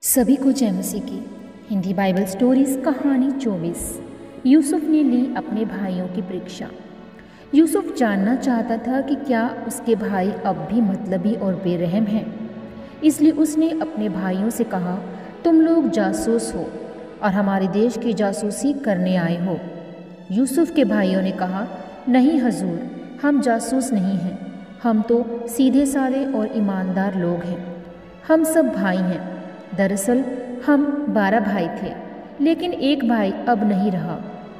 सभी को जय मसीह की। हिंदी बाइबल स्टोरीज कहानी 24। यूसुफ ने ली अपने भाइयों की परीक्षा। यूसुफ जानना चाहता था कि क्या उसके भाई अब भी मतलबी और बेरहम हैं। इसलिए उसने अपने भाइयों से कहा, तुम लोग जासूस हो और हमारे देश की जासूसी करने आए हो। यूसुफ के भाइयों ने कहा, नहीं हजूर, हम जासूस नहीं हैं, हम तो सीधे साधे और ईमानदार लोग हैं। हम सब भाई हैं। दरअसल हम 12 भाई थे, लेकिन एक भाई अब नहीं रहा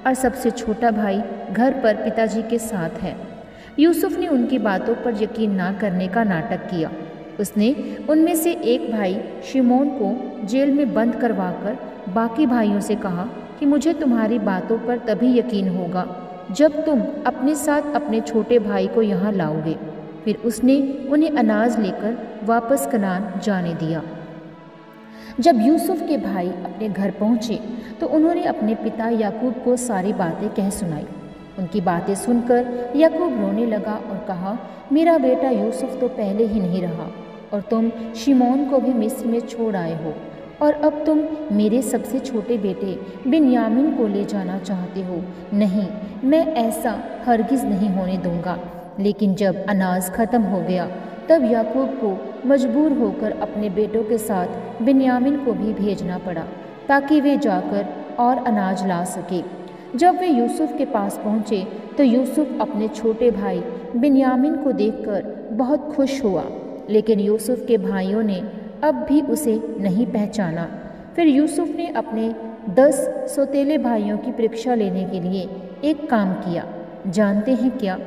और सबसे छोटा भाई घर पर पिताजी के साथ है। यूसुफ ने उनकी बातों पर यकीन ना करने का नाटक किया। उसने उनमें से एक भाई शिमोन को जेल में बंद करवाकर बाकी भाइयों से कहा कि मुझे तुम्हारी बातों पर तभी यकीन होगा जब तुम अपने साथ अपने छोटे भाई को यहाँ लाओगे। फिर उसने उन्हें अनाज लेकर वापस कनान जाने दिया। जब यूसुफ के भाई अपने घर पहुँचे तो उन्होंने अपने पिता याकूब को सारी बातें कह सुनाई। उनकी बातें सुनकर याकूब रोने लगा और कहा, मेरा बेटा यूसुफ तो पहले ही नहीं रहा और तुम शिमोन को भी मिस्र में छोड़ आए हो और अब तुम मेरे सबसे छोटे बेटे बिन्यामीन को ले जाना चाहते हो। नहीं, मैं ऐसा हरगिज़ नहीं होने दूंगा। लेकिन जब अनाज खत्म हो गया तब याकूब को मजबूर होकर अपने बेटों के साथ बिन्यामीन को भी भेजना पड़ा ताकि वे जाकर और अनाज ला सके। जब वे यूसुफ के पास पहुँचे तो यूसुफ अपने छोटे भाई बिन्यामीन को देखकर बहुत खुश हुआ, लेकिन यूसुफ के भाइयों ने अब भी उसे नहीं पहचाना। फिर यूसुफ ने अपने 10 सौतेले भाइयों की परीक्षा लेने के लिए एक काम किया। जानते हैं क्या?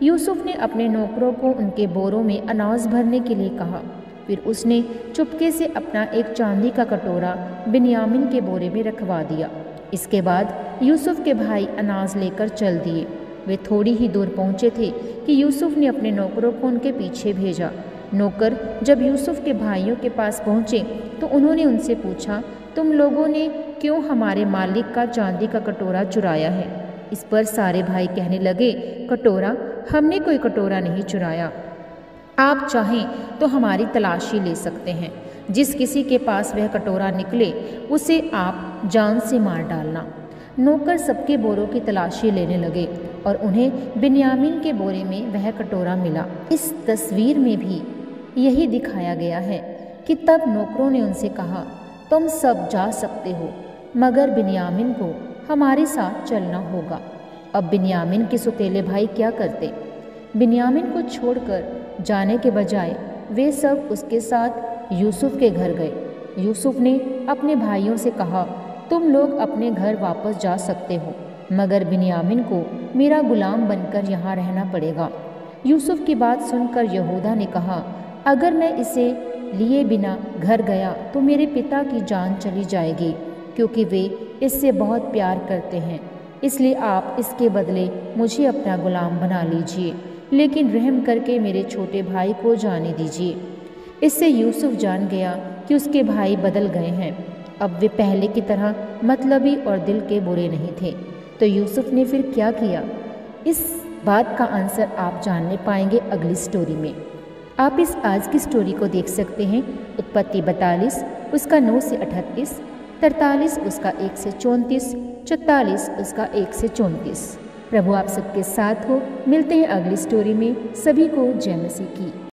यूसुफ ने अपने नौकरों को उनके बोरों में अनाज भरने के लिए कहा। फिर उसने चुपके से अपना एक चांदी का कटोरा बिन्यामीन के बोरे में रखवा दिया। इसके बाद यूसुफ के भाई अनाज लेकर चल दिए। वे थोड़ी ही दूर पहुँचे थे कि यूसुफ ने अपने नौकरों को उनके पीछे भेजा। नौकर जब यूसुफ के भाइयों के पास पहुँचे तो उन्होंने उनसे पूछा, तुम लोगों ने क्यों हमारे मालिक का चांदी का कटोरा चुराया है? इस पर सारे भाई कहने लगे, कटोरा? हमने कोई कटोरा नहीं चुराया। आप चाहें तो हमारी तलाशी ले सकते हैं। जिस किसी के पास वह कटोरा निकले उसे आप जान से मार डालना। नौकर सबके बोरों की तलाशी लेने लगे और उन्हें बिन्यामीन के बोरे में वह कटोरा मिला। इस तस्वीर में भी यही दिखाया गया है कि तब नौकरों ने उनसे कहा, तुम सब जा सकते हो, मगर बिन्यामीन को हमारे साथ चलना होगा। अब बिन्यामीन के सौतेले भाई क्या करते? बिन्यामीन को छोड़कर जाने के बजाय वे सब उसके साथ यूसुफ के घर गए। यूसुफ ने अपने भाइयों से कहा, तुम लोग अपने घर वापस जा सकते हो, मगर बिन्यामीन को मेरा गुलाम बनकर यहाँ रहना पड़ेगा। यूसुफ की बात सुनकर यहूदा ने कहा, अगर मैं इसे लिए बिना घर गया तो मेरे पिता की जान चली जाएगी, क्योंकि वे इससे बहुत प्यार करते हैं। इसलिए आप इसके बदले मुझे अपना गुलाम बना लीजिए, लेकिन रहम करके मेरे छोटे भाई को जाने दीजिए। इससे यूसुफ जान गया कि उसके भाई बदल गए हैं। अब वे पहले की तरह मतलबी और दिल के बुरे नहीं थे। तो यूसुफ ने फिर क्या किया? इस बात का आंसर आप जानने पाएंगे अगली स्टोरी में। आप इस आज की स्टोरी को देख सकते हैं। उत्पत्ति 42 उसका 9 से 38, 43 उसका 1 से 34, 44 उसका 1 से 34। प्रभु आप सबके साथ हो। मिलते हैं अगली स्टोरी में। सभी को जय मसीह की।